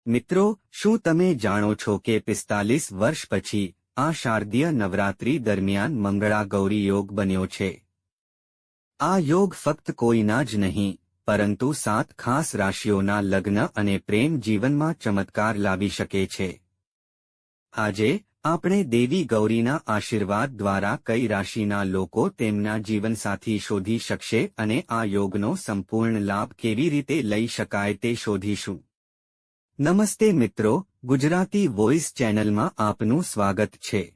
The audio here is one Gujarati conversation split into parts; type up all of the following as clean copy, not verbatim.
મિત્રો, શું તમે જાણો છો કે 45 વર્ષ પછી આ શારદીય નવરાત્રી દરમિયાન મંગળા ગૌરી યોગ બન્યો છે? આ યોગ ફક્ત કોઈના જ નહીં, પરંતુ 7 ખાસ રાશિઓના લગ્ન અને પ્રેમ જીવનમાં ચમત્કાર લાવી શકે છે. આજે આપણે દેવી ગૌરીના આશીર્વાદ દ્વારા કઈ રાશિના લોકો તેમના જીવનસાથી શોધી શકશે અને આ યોગનો સંપૂર્ણ લાભ કેવી રીતે લઈ શકાય તે શોધીશું. નમસ્તે મિત્રો, ગુજરાતી વોઇસ ચેનલમાં આપનું સ્વાગત છે.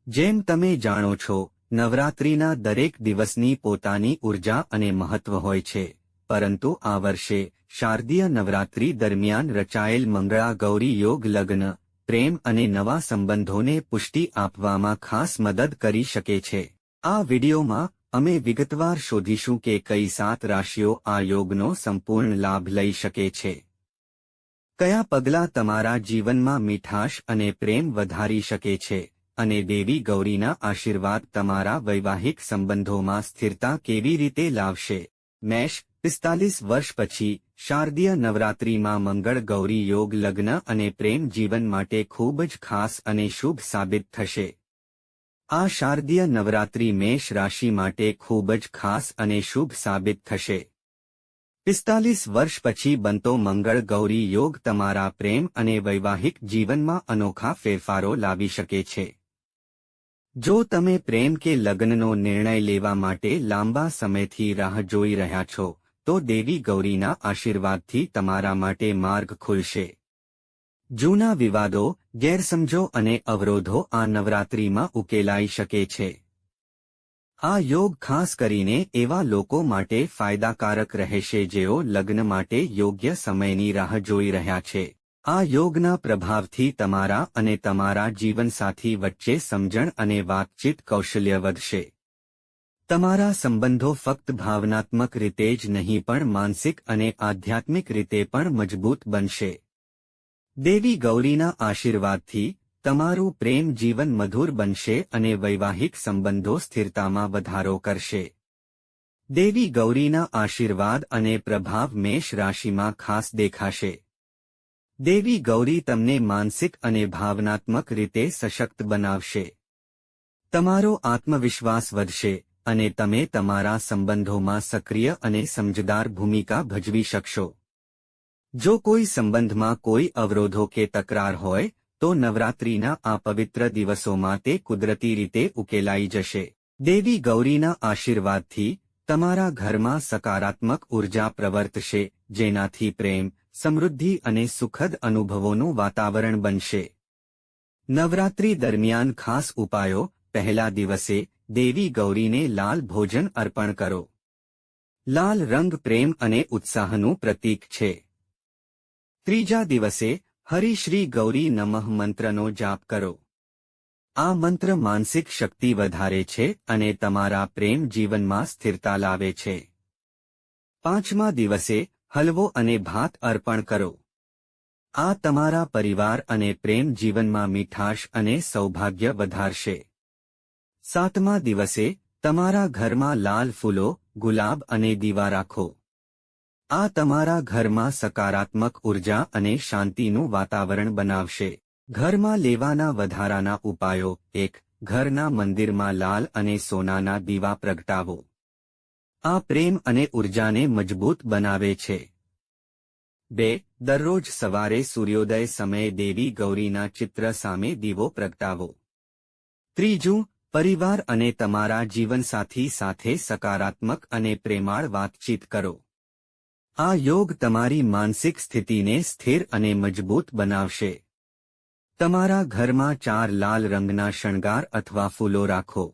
જેમ તમે જાણો છો, નવરાત્રિના દરેક દિવસની પોતાની ઉર્જા અને મહત્વ હોય છે, પરંતુ આ વર્ષે શારદીય નવરાત્રિ દરમિયાન રચાયેલ મંગળા ગૌરી યોગ લગ્ન, પ્રેમ અને નવા સંબંધોને પુષ્ટિ આપવામાં ખાસ મદદ કરી શકે છે. આ વિડિયોમાં અમે વિગતવાર શોધીશું કે કઈ 7 રાશિઓ આ યોગનો સંપૂર્ણ લાભ લઈ શકે છે. કયા પગલાં તમારા જીવનમાં મીઠાશ અને પ્રેમ વધારી શકે છે, અને દેવી ગૌરીના આશીર્વાદ તમારા વૈવાહિક સંબંધોમાં સ્થિરતા કેવી રીતે લાવશે. મેષ, 45 વર્ષ પછી શારદીય નવરાત્રિમાં મંગળ ગૌરી યોગ લગ્ન અને પ્રેમ જીવન માટે ખૂબ જ ખાસ અને શુભ સાબિત થશે. આ શારદીય નવરાત્રિ મેષ રાશિ માટે ખૂબ જ ખાસ અને શુભ સાબિત થશે. 45 વર્ષ પછી બનતો મંગળ ગૌરી યોગ તમારા પ્રેમ અને વૈવાહિક જીવનમાં અનોખા ફેરફારો લાવી શકે છે. જો તમે પ્રેમ કે લગ્નનો નિર્ણય લેવા માટે લાંબા સમયથી રાહ જોઈ રહ્યા છો, તો દેવી ગૌરીના આશીર્વાદથી તમારા માટે માર્ગ ખુલશે. જૂના વિવાદો, ગેરસમજો અને અવરોધો આ નવરાત્રિમાં ઉકેલાઈ શકે છે. આ યોગ ખાસ કરીને એવા લોકો માટે ફાયદાકારક રહેશે જેઓ લગ્ન માટે યોગ્ય સમયની રાહ જોઈ રહ્યા છે. આ યોગના પ્રભાવથી તમારા અને તમારા જીવનસાથી વચ્ચે સમજણ અને વાતચીત કૌશલ્ય વધશે. તમારા સંબંધો ફક્ત ભાવનાત્મક રીતે જ નહીં પણ માનસિક અને આધ્યાત્મિક રીતે પણ મજબૂત બનશે. દેવી ગૌરીના આશીર્વાદથી તમારું પ્રેમ જીવન મધુર બનશે અને વૈવાહિક સંબંધો સ્થિરતામાં વધારો કરશે. દેવી ગૌરીના આશીર્વાદ અને પ્રભાવ મેષ રાશિમાં ખાસ દેખાશે. દેવી ગૌરી તમને માનસિક અને ભાવનાત્મક રીતે સશક્ત બનાવશે. તમારો આત્મવિશ્વાસ વધશે અને તમે તમારા સંબંધોમાં સક્રિય અને સમજદાર ભૂમિકા ભજવી શકશો. જો કોઈ સંબંધમાં કોઈ અવરોધો કે તકરાર હોય, તો નવરાત્રિના આ પવિત્ર દિવસોમાં તે કુદરતી રીતે ઉકેલાઈ જશે. દેવી ગૌરીના આશીર્વાદથી તમારા ઘરમાં સકારાત્મક ઉર્જા પ્રવર્તશે, જેનાથી પ્રેમ, સમૃદ્ધિ અને સુખદ અનુભવોનું વાતાવરણ બનશે. નવરાત્રિ દરમિયાન ખાસ ઉપાયો. પહેલા દિવસે દેવી ગૌરીને લાલ ભોજન અર્પણ કરો. લાલ રંગ પ્રેમ અને ઉત્સાહનું પ્રતીક છે. ત્રીજા દિવસે હરિ શ્રી ગૌરી નમઃ મંત્રનો જાપ કરો. આ મંત્ર માનસિક શક્તિ વધારે છે અને તમારા પ્રેમ જીવનમાં સ્થિરતા લાવે છે. પાંચમા દિવસે હલવો અને ભાત અર્પણ કરો. આ તમારા પરિવાર અને પ્રેમ જીવનમાં મીઠાશ અને સૌભાગ્ય વધારશે. સાતમા દિવસે તમારા ઘરમાં લાલ ફૂલો, ગુલાબ અને દીવા રાખો. આ તમારા ઘરમાં સકારાત્મક ઉર્જા અને શાંતિનું વાતાવરણ બનાવશે. ઘરમાં લેવાના વધારાના ઉપાયો. 1. ઘરના મંદિરમાં લાલ અને સોનાના દીવા પ્રગટાવો. આ પ્રેમ અને ઉર્જાને મજબૂત બનાવે છે. 2. દરરોજ સવારે સૂર્યોદય સમયે દેવી ગૌરીના ચિત્ર સામે દીવો પ્રગટાવો. 3. પરિવાર અને તમારા જીવનસાથી સાથે સકારાત્મક અને પ્રેમાળ વાતચીત કરો. આ યોગ તમારી માનસિક સ્થિતિને સ્થિર અને મજબૂત બનાવશે. તમારા ઘરમાં 4 લાલ રંગના શણગાર અથવા ફૂલો રાખો.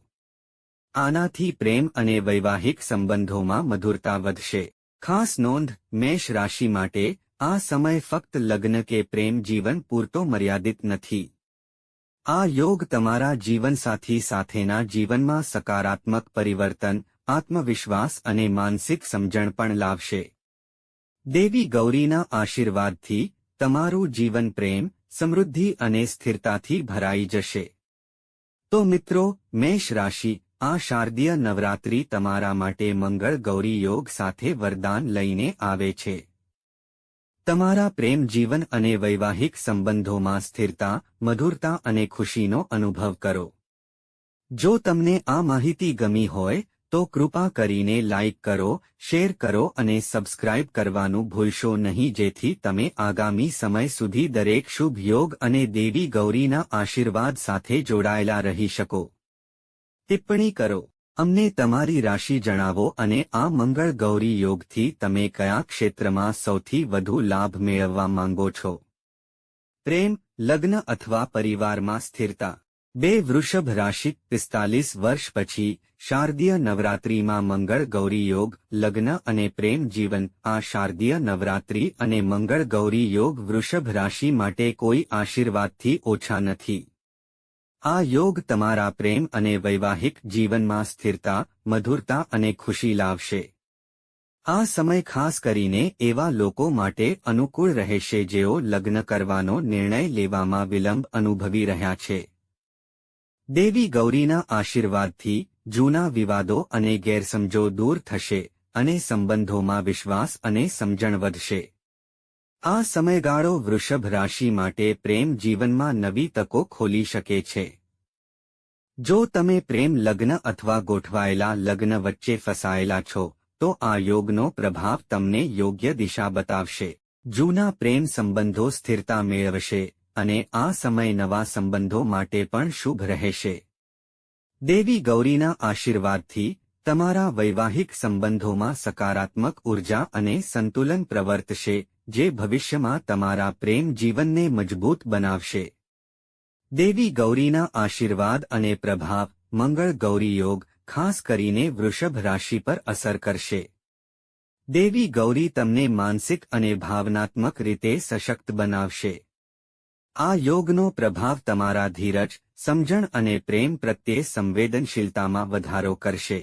આનાથી પ્રેમ અને વૈવાહિક સંબંધોમાં મધુરતા વધશે. ખાસ નોંધ, મેષ રાશિ માટે આ સમય ફક્ત લગ્ન કે પ્રેમ જીવન પૂરતો મર્યાદિત નથી. આ યોગ તમારા જીવનસાથી સાથેના જીવનમાં સકારાત્મક પરિવર્તન, આત્મવિશ્વાસ અને માનસિક સમજણ પણ લાવશે. દેવી ગૌરીના આશીર્વાદથી તમારું જીવન પ્રેમ, સમૃદ્ધિ અને સ્થિરતાથી ભરાઈ જશે. તો મિત્રો, મેષ રાશિ, આ શારદીય નવરાત્રિ તમારા માટે મંગળ ગૌરી યોગ સાથે વરદાન લઈને આવે છે. તમારા પ્રેમ જીવન અને વૈવાહિક સંબંધોમાં સ્થિરતા, મધુરતા અને ખુશીનો અનુભવ કરો. જો તમને આ માહિતી ગમી હોય તો કૃપા કરીને લાઇક કરો, શેર કરો અને સબસ્ક્રાઇબ કરવાનું ભૂલશો નહીં, જેથી તમે આગામી સમય સુધી દરેક શુભ યોગ અને દેવી ગૌરીના આશીર્વાદ સાથે જોડાયેલા રહી શકો. ટિપ્પણી કરો. અમને તમારી રાશિ જણાવો અને આ મંગળ ગૌરી યોગથી તમે કયા ક્ષેત્રમાં સૌથી વધુ લાભ મેળવવા માંગો છો. પ્રેમ, લગ્ન અથવા પરિવારમાં સ્થિરતા. 2 વૃષભ રાશિ. 45 વર્ષ પછી શારદીય નવરાત્રિમાં મંગળ ગૌરી યોગ, લગ્ન અને પ્રેમ જીવન. આ શારદીય નવરાત્રિ અને મંગળ ગૌરી યોગ વૃષભ રાશિ માટે કોઈ આશીર્વાદથી ઓછા નથી. આ યોગ તમારા પ્રેમ અને વૈવાહિક જીવનમાં સ્થિરતા, મધુરતા અને ખુશી લાવશે. આ સમય ખાસ કરીને એવા લોકો માટે અનુકૂળ રહેશે જેઓ લગ્ન કરવાનો નિર્ણય લેવામાં વિલંબ અનુભવી રહ્યા છે. દેવી ગૌરીના આશીર્વાદથી જૂના વિવાદો અને ગેરસમજો દૂર થશે અને સંબંધોમાં વિશ્વાસ અને સમજણ વધશે. આ સમયગાળો વૃષભ રાશિ માટે પ્રેમ જીવનમાં નવી તકો ખોલી શકે છે. જો તમે પ્રેમ, લગ્ન અથવા ગોઠવાયેલા લગ્ન વચ્ચે ફસાયેલા છો તો આ યોગનો પ્રભાવ તમને યોગ્ય દિશા બતાવશે. જૂના પ્રેમ સંબંધો સ્થિરતા મેળવશે અને આ સમય નવા સંબંધો માટે પણ શુભ રહેશે. દેવી ગૌરીના આશીર્વાદથી તમારા વૈવાહિક સંબંધોમાં સકારાત્મક ઉર્જા અને સંતુલન પ્રવર્તશે, જે ભવિષ્યમાં તમારા પ્રેમ જીવનને મજબૂત બનાવશે. દેવી ગૌરીના આશીર્વાદ અને પ્રભાવ. મંગળ ગૌરી યોગ ખાસ કરીને વૃષભ રાશિ પર અસર કરશે. દેવી ગૌરી તમને માનસિક અને ભાવનાત્મક રીતે સશક્ત બનાવશે. આ યોગનો પ્રભાવ તમારા ધીરજ, સમજણ અને પ્રેમ પ્રત્યે સંવેદનશીલતામાં વધારો કરશે.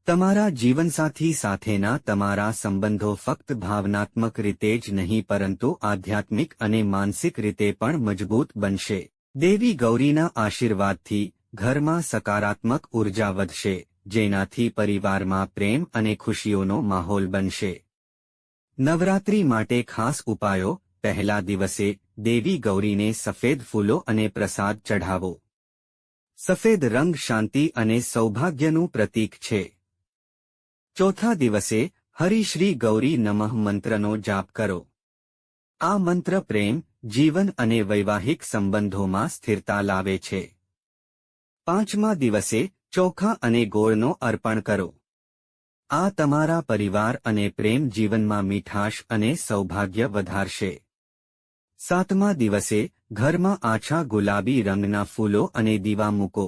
તમારા જીવનસાથી સાથેના તમારા સંબંધો ફક્ત ભાવનાત્મક રીતે જ નહીં પરંતુ આધ્યાત્મિક અને માનસિક રીતે પણ મજબૂત બનશે. દેવી ગૌરીના આશીર્વાદથી ઘરમાં સકારાત્મક ઉર્જા વધશે, જેનાથી પરિવારમાં પ્રેમ અને ખુશીઓનો માહોલ બનશે. નવરાત્રિ માટે ખાસ ઉપાયો. પહેલા દિવસે દેવી ગૌરીને સફેદ ફૂલો અને પ્રસાદ ચઢાવો. સફેદ રંગ શાંતિ અને સૌભાગ્યનું પ્રતીક છે. ચોથા દિવસે હરિ શ્રી ગૌરી નમઃ મંત્રનો જાપ કરો. આ મંત્ર પ્રેમ, જીવન અને વૈવાહિક સંબંધોમાં સ્થિરતા લાવે છે. પાંચમા દિવસે ચોખા અને ગોળનો અર્પણ કરો. આ તમારા પરિવાર અને પ્રેમ જીવનમાં મીઠાશ અને સૌભાગ્ય વધારશે. સાતમા દિવસે ઘરમાં આછા ગુલાબી રંગના ફૂલો અને દીવા મૂકો.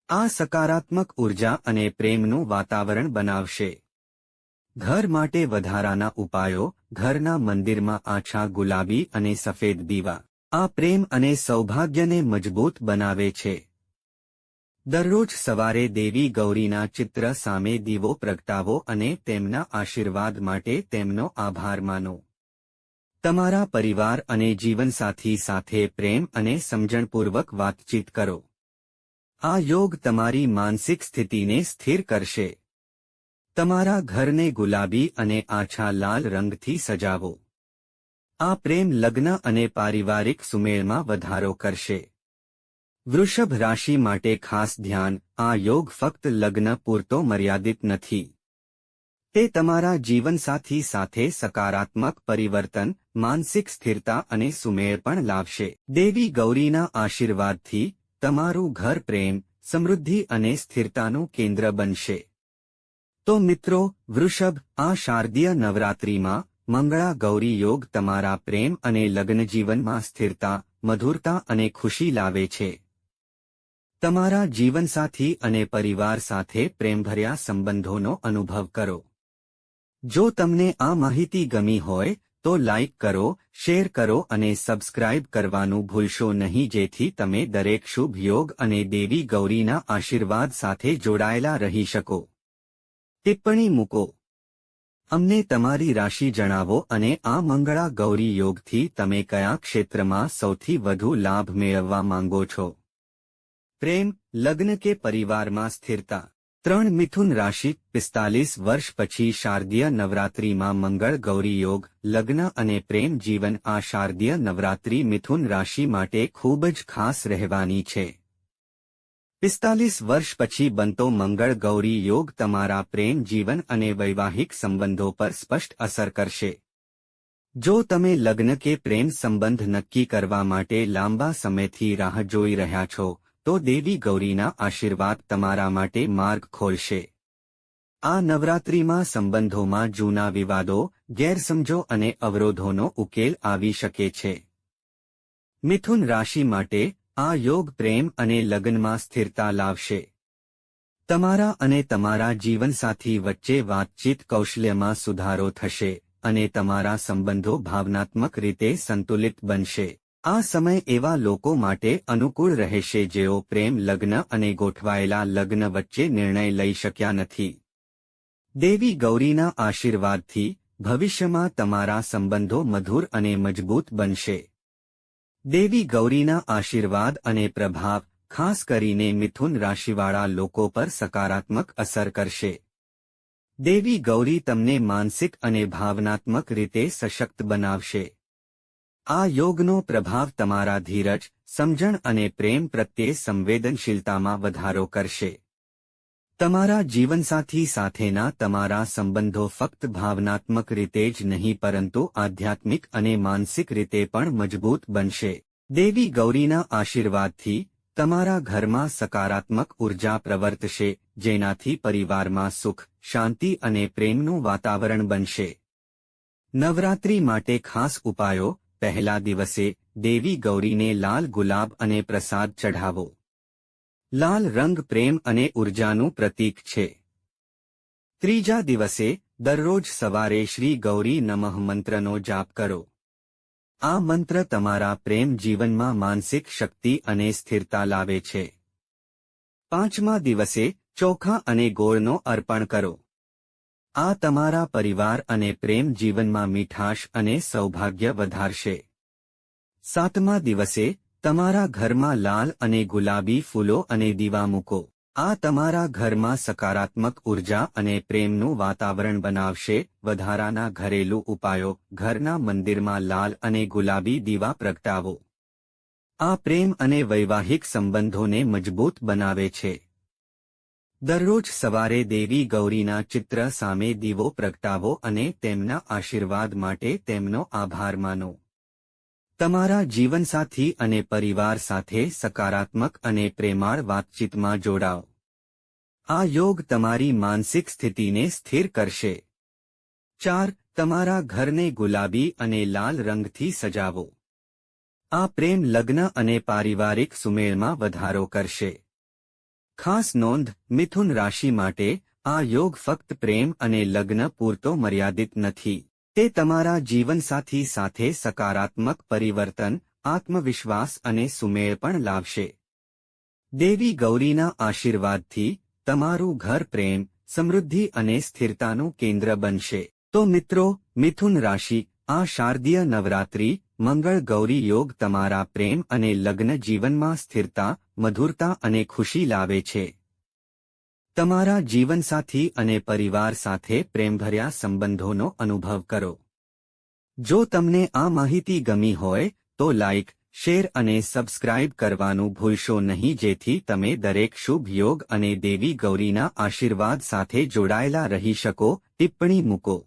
આ સકારાત્મક ઉર્જા અને પ્રેમનું વાતાવરણ બનાવશે. ઘર માટે વધારાના ઉપાયો. ઘરના મંદિરમાં આછા ગુલાબી અને સફેદ દીવા. આ પ્રેમ અને સૌભાગ્યને મજબૂત બનાવે છે. દરરોજ સવારે દેવી ગૌરીના ચિત્ર સામે દીવો પ્રગટાવો અને તેમના આશીર્વાદ માટે તેમનો આભાર માનો. તમારા પરિવાર અને જીવનસાથી સાથે પ્રેમ અને સમજણપૂર્વક વાતચીત કરો. આ યોગ તમારી માનસિક સ્થિતિને સ્થિર કરશે. તમારા ઘરને ગુલાબી અને આછા લાલ રંગથી સજાવો. આ પ્રેમ, લગ્ન અને પારિવારિક સુમેળમાં વધારો કરશે. વૃષભ રાશિ માટે ખાસ ધ્યાન. આ યોગ ફક્ત લગ્ન પૂરતો મર્યાદિત નથી. તે તમારા જીવનસાથી સાથે સકારાત્મક પરિવર્તન, માનસિક સ્થિરતા અને સુમેળ પણ લાવશે. દેવી ગૌરીના આશીર્વાદથી તમારું ઘર પ્રેમ, સમૃદ્ધિ અને સ્થિરતાનું કેન્દ્ર બનશે. તો મિત્રો, વૃષભ, આ શારદીય નવરાત્રિમાં મંગળા ગૌરી યોગ તમારા પ્રેમ અને લગ્ન જીવનમાં સ્થિરતા, મધુરતા અને ખુશી લાવે છે. તમારા જીવનસાથી અને પરિવાર સાથે પ્રેમભર્યા સંબંધોનો અનુભવ કરો. જો તમને આ માહિતી ગમી હોય તો લાઇક કરો, શેર કરો અને સબસ્ક્રાઇબ કરવાનું ભૂલશો નહીં, જેથી તમે દરેક શુભ યોગ અને દેવી ગૌરીના આશીર્વાદ સાથે જોડાયેલા રહી શકો. ટિપ્પણી મૂકો. અમને તમારી રાશિ જણાવો અને આ મંગળા ગૌરી યોગથી તમે કયા ક્ષેત્રમાં સૌથી વધુ લાભ મેળવવા માંગો છો. પ્રેમ, લગ્ન કે પરિવારમાં સ્થિરતા. 3 મિથુન રાશિ 45 વર્ષ પછી શારદીય નવરાત્રિમાં મંગળ ગૌરી યોગ લગ્ન અને પ્રેમ જીવન આ શારદીય નવરાત્રિ મિથુન રાશિ માટે ખૂબ જ ખાસ રહેવાની છે 45 વર્ષ પછી બનતો મંગળ ગૌરી યોગ તમારા પ્રેમ જીવન અને વૈવાહિક સંબંધો પર સ્પષ્ટ અસર કરશે જો તમે લગ્ન કે પ્રેમ સંબંધ નક્કી કરવા માટે લાંબા સમયથી રાહ જોઈ રહ્યા છો તો દેવી ગૌરીના આશીર્વાદ તમારા માટે માર્ગ ખોલશે આ નવરાત્રિમાં સંબંધોમાં જૂના વિવાદો ગેરસમજો અને અવરોધોનો ઉકેલ આવી શકે છે મિથુન રાશિ માટે આ યોગ પ્રેમ અને લગ્નમાં સ્થિરતા લાવશે તમારા અને તમારા જીવનસાથી વચ્ચે વાતચીત કૌશલ્યમાં સુધારો થશે અને તમારા સંબંધો ભાવનાત્મક રીતે સંતુલિત બનશે આ સમય એવા લોકો માટે અનુકૂળ રહેશે જેઓ પ્રેમ લગ્ન અને ગોઠવાયેલા લગ્ન વચ્ચે નિર્ણય લઈ શક્યા નથી દેવી ગૌરીના આશીર્વાદથી ભવિષ્યમાં તમારા સંબંધો મધુર અને મજબૂત બનશે દેવી ગૌરીના આશીર્વાદ અને પ્રભાવ ખાસ કરીને મિથુન રાશિવાળા લોકો પર સકારાત્મક અસર કરશે દેવી ગૌરી તમને માનસિક અને ભાવનાત્મક રીતે સશક્ત બનાવશે આ યોગનો પ્રભાવ તમારા ધીરજ સમજણ અને પ્રેમ પ્રત્યે સંવેદનશીલતામાં વધારો કરશે તમારા જીવનસાથી સાથેના તમારા સંબંધો ફક્ત ભાવનાત્મક રીતે જ નહીં પરંતુ આધ્યાત્મિક અને માનસિક રીતે પણ મજબૂત બનશે દેવી ગૌરીના આશીર્વાદથી તમારા ઘરમાં સકારાત્મક ઉર્જા પ્રવર્તશે જેનાથી પરિવારમાં સુખ શાંતિ અને પ્રેમનું વાતાવરણ બનશે નવરાત્રિ માટે ખાસ ઉપાયો પહેલા દિવસે દેવી ગૌરીને લાલ ગુલાબ અને પ્રસાદ ચઢાવો લાલ રંગ પ્રેમ અને ઉર્જાનું પ્રતીક છે ત્રીજા દિવસે દરરોજ સવારે શ્રી ગૌરી નમઃ મંત્રનો જાપ કરો આ મંત્ર તમારા પ્રેમ જીવનમાં માનસિક શક્તિ અને સ્થિરતા લાવે છે પાંચમા દિવસે ચોખા અને ગોળનો અર્પણ કરો આ તમારા પરિવાર અને પ્રેમ જીવનમાં મીઠાશ અને સૌભાગ્ય વધારશે સાતમા દિવસે તમારા ઘરમાં લાલ અને ગુલાબી ફૂલો અને દીવા મૂકો આ તમારા ઘરમાં સકારાત્મક ઉર્જા અને પ્રેમનું વાતાવરણ બનાવશે વધારાના ઘરેલું ઉપાયો ઘરના મંદિરમાં લાલ અને ગુલાબી દીવા પ્રગટાવો આ પ્રેમ અને વૈવાહિક સંબંધોને મજબૂત બનાવે છે દરરોજ સવારે દેવી ગૌરીના ચિત્ર સામે દીવો પ્રગટાવો અને તેમના આશીર્વાદ માટે તેમનો આભાર માનો તમારા જીવનસાથી અને પરિવાર સાથે સકારાત્મક અને પ્રેમાળ વાતચીતમાં જોડાઓ આ યોગ તમારી માનસિક સ્થિતિને સ્થિર કરશે 4 તમારા ઘરને ગુલાબી અને લાલ રંગથી સજાવો આ પ્રેમ લગ્ન અને પારિવારિક સુમેળમાં વધારો કરશે ખાસ નોંધ મિથુન રાશિ માટે આ યોગ ફક્ત પ્રેમ અને લગ્ન પૂરતો મર્યાદિત નથી તે તમારા જીવનસાથી સાથે સકારાત્મક પરિવર્તન આત્મવિશ્વાસ અને સુમેળ પણ લાવશે દેવી ગૌરીના આશીર્વાદથી તમારું ઘર પ્રેમ સમૃદ્ધિ અને સ્થિરતાનું કેન્દ્ર બનશે તો મિત્રો મિથુન રાશિ આ શારદીય નવરાત્રિ મંગળ ગૌરી યોગ તમારા પ્રેમ અને લગ્ન જીવનમાં સ્થિરતા મધુરતા અને ખુશી લાવે છે તમારા જીવનસાથી અને પરિવાર સાથે પ્રેમભર્યા સંબંધોનો અનુભવ કરો જો તમને આ માહિતી ગમી હોય તો લાઇક શેર અને સબસ્ક્રાઇબ કરવાનું ભૂલશો નહીં જેથી તમે દરેક શુભ યોગ અને દેવી ગૌરીના આશીર્વાદ સાથે જોડાયેલા રહી શકો ટિપ્પણી મૂકો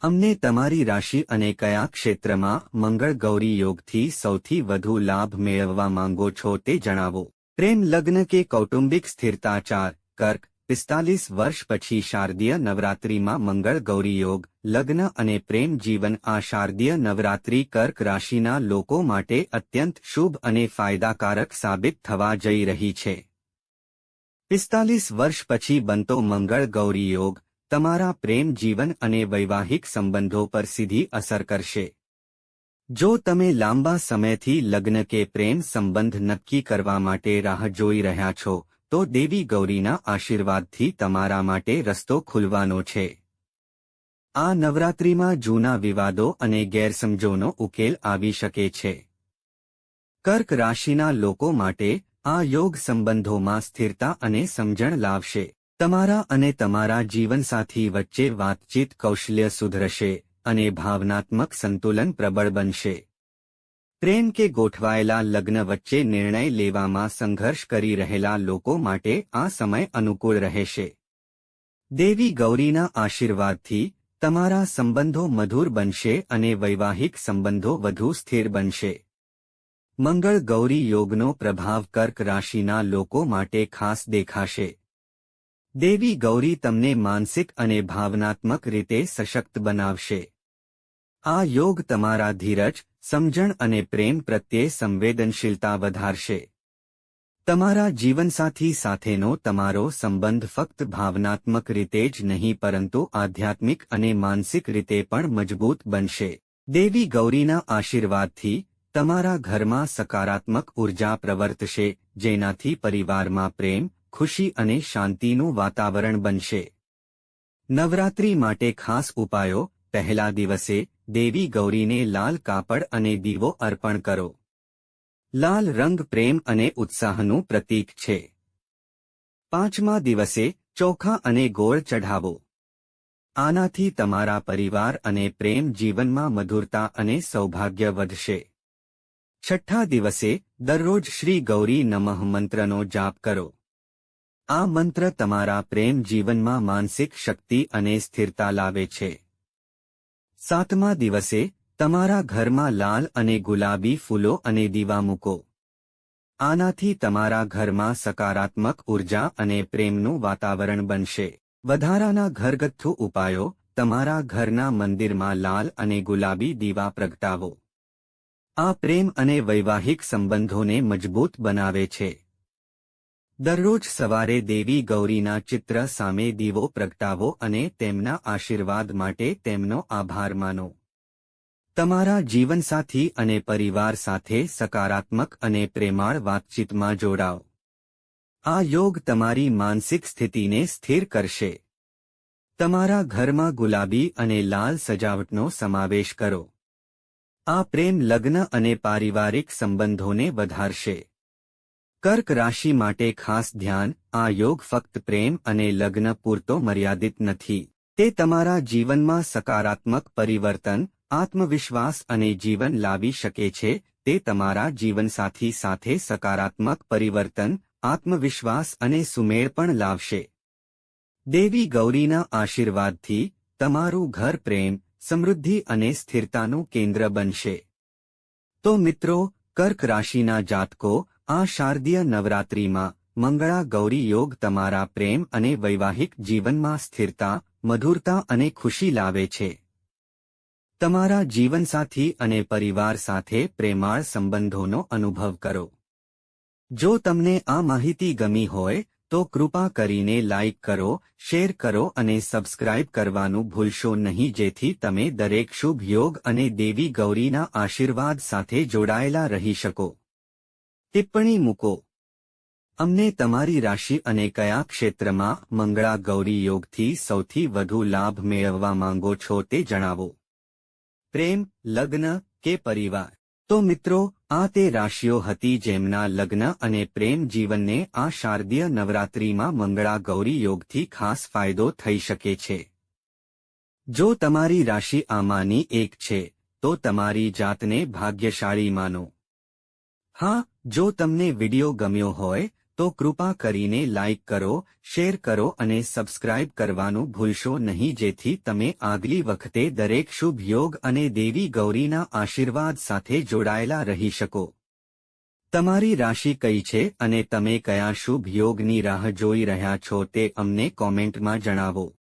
અમને તમારી રાશિ અને કયા ક્ષેત્રમાં મંગળ ગૌરી યોગથી સૌથી વધુ લાભ મેળવવા માંગો છો તે જણાવો પ્રેમ લગ્ન કે કૌટુંબિક સ્થિરતા 4 કર્ક 45 વર્ષ પછી શારદીય નવરાત્રિમાં મંગળ ગૌરી યોગ લગ્ન અને પ્રેમ જીવન આ શારદીય નવરાત્રિ કર્ક રાશિના લોકો માટે અત્યંત શુભ અને ફાયદાકારક સાબિત થવા જઈ રહી છે 45 વર્ષ પછી બનતો મંગળ ગૌરી યોગ તમારા પ્રેમ જીવન અને વૈવાહિક સંબંધો પર સીધી અસર કરશે જો તમે લાંબા સમયથી લગ્ન કે પ્રેમ સંબંધ નક્કી કરવા માટે રાહ જોઈ રહ્યા છો તો દેવી ગૌરીના આશીર્વાદથી તમારા માટે રસ્તો ખુલવાનો છે આ નવરાત્રિમાં જૂના વિવાદો અને ગેરસમજોનો ઉકેલ આવી શકે છે કર્ક રાશિના લોકો માટે આ યોગ સંબંધોમાં સ્થિરતા અને સમજણ લાવશે તમારા અને તમારા જીવનસાથી વચ્ચે વાતચીત કૌશલ્ય સુધરશે અને ભાવનાત્મક સંતુલન પ્રબળ બનશે. પ્રેમ કે ગોઠવાયેલા લગ્ન વચ્ચે નિર્ણય લેવામાં સંઘર્ષ કરી રહેલા લોકો માટે આ સમય અનુકૂળ રહેશે. દેવી ગૌરીના આશીર્વાદથી તમારા સંબંધો મધુર બનશે અને વૈવાહિક સંબંધો વધુ સ્થિર બનશે. મંગળ ગૌરી યોગનો પ્રભાવ કર્ક રાશિના લોકો માટે ખાસ દેખાશે. દેવી ગૌરી તમને માનસિક અને ભાવનાત્મક રીતે સશક્ત બનાવશે. આ યોગ તમારા ધીરજ, સમજણ અને પ્રેમ પ્રત્યે સંવેદનશીલતા વધારશે. તમારા જીવનસાથી સાથેનો તમારો સંબંધ ફક્ત ભાવનાત્મક રીતે જ નહીં પરંતુ આધ્યાત્મિક અને માનસિક રીતે પણ મજબૂત બનશે. દેવી ગૌરીના આશીર્વાદથી તમારા ઘરમાં સકારાત્મક ઉર્જા પ્રવર્તશે, જેનાથી પરિવારમાં પ્રેમ, ખુશી અને શાંતિનું વાતાવરણ બનશે. નવરાત્રિ માટે ખાસ ઉપાયો. પહેલા દિવસે દેવી ગૌરીને લાલ કાપડ અને દીવો અર્પણ કરો. લાલ રંગ પ્રેમ અને ઉત્સાહનું પ્રતીક છે. પાંચમા દિવસે ચોખા અને ગોળ ચઢાવો. આનાથી તમારા પરિવાર અને પ્રેમ જીવનમાં મધુરતા અને સૌભાગ્ય વધશે. છઠ્ઠા દિવસે દરરોજ શ્રી ગૌરી નમઃ મંત્રનો જાપ કરો. આ મંત્ર તમારા પ્રેમ જીવનમાં માનસિક શક્તિ અને સ્થિરતા લાવે છે. સાતમા દિવસે તમારા ઘરમાં લાલ અને ગુલાબી ફૂલો અને દીવા મૂકો. આનાથી તમારા ઘરમાં સકારાત્મક ઉર્જા અને પ્રેમનું વાતાવરણ બનશે. વધારાના ઘરગથ્થુ ઉપાયો. તમારા ઘરના મંદિરમાં લાલ અને ગુલાબી દીવા પ્રગટાવો. આ પ્રેમ અને વૈવાહિક સંબંધોને મજબૂત બનાવે છે. દરરોજ સવારે દેવી ગૌરીના ચિત્ર સામે દીવો પ્રગટાવો અને તેમના આશીર્વાદ માટે તેમનો આભાર માનો. તમારા જીવનસાથી અને પરિવાર સાથે સકારાત્મક અને પ્રેમાળ વાતચીતમાં જોડાઓ. આ યોગ તમારી માનસિક સ્થિતિને સ્થિર કરશે. તમારા ઘરમાં ગુલાબી અને લાલ સજાવટનો સમાવેશ કરો. આ પ્રેમ, લગ્ન અને પારિવારિક સંબંધોને વધારશે. કર્ક રાશિ માટે ખાસ ધ્યાન. આ યોગ ફક્ત પ્રેમ અને લગ્ન પૂરતો મર્યાદિત નથી. તે તમારા જીવનમાં સકારાત્મક પરિવર્તન, આત્મવિશ્વાસ અને જીવન લાવી શકે છે. તે તમારા જીવનસાથી સાથે સકારાત્મક પરિવર્તન, આત્મવિશ્વાસ અને સુમેળ પણ લાવશે. દેવી ગૌરીના આશીર્વાદથી તમારું ઘર પ્રેમ, સમૃદ્ધિ અને સ્થિરતાનું કેન્દ્ર બનશે. તો મિત્રો, કર્ક રાશિના જાતકો, આ શારદીય નવરાત્રિમાં મંગળા ગૌરી યોગ તમારા પ્રેમ અને વૈવાહિક જીવનમાં સ્થિરતા, મધુરતા અને ખુશી લાવે છે. તમારા જીવનસાથી અને પરિવાર સાથે પ્રેમાળ સંબંધોનો અનુભવ કરો. જો તમને આ માહિતી ગમી હોય તો કૃપા કરીને લાઇક કરો, શેર કરો અને સબસ્ક્રાઇબ કરવાનું ભૂલશો નહીં, જેથી તમે દરેક શુભ યોગ અને દેવી ગૌરીના આશીર્વાદ સાથે જોડાયેલા રહી શકો. ટિપ્પણી મૂકો. અમને તમારી રાશિ અને કયા ક્ષેત્રમાં મંગળા ગૌરી યોગથી સૌથી વધુ લાભ મેળવવા માંગો છો તે જણાવો. પ્રેમ, લગ્ન કે પરિવાર? તો મિત્રો, આ તે રાશિઓ હતી જેમના લગ્ન અને પ્રેમ જીવનને આ શારદીય નવરાત્રિમાં મંગળા ગૌરી યોગથી ખાસ ફાયદો થઈ શકે છે. જો તમારી રાશિ આમાંની એક છે તો તમારી જાતને ભાગ્યશાળી માનો. હા, જો તમને વિડિયો ગમ્યો હોય તો કૃપા કરીને લાઇક કરો, શેર કરો અને સબસ્ક્રાઇબ કરવાનું ભૂલશો નહીં, જેથી તમે આગલી વખતે દરેક શુભ યોગ અને દેવી ગૌરીના આશીર્વાદ સાથે જોડાયેલા રહી શકો. તમારી રાશિ કઈ છે અને તમે કયા શુભ યોગની રાહ જોઈ રહ્યા છો તે અમને કોમેન્ટમાં જણાવો.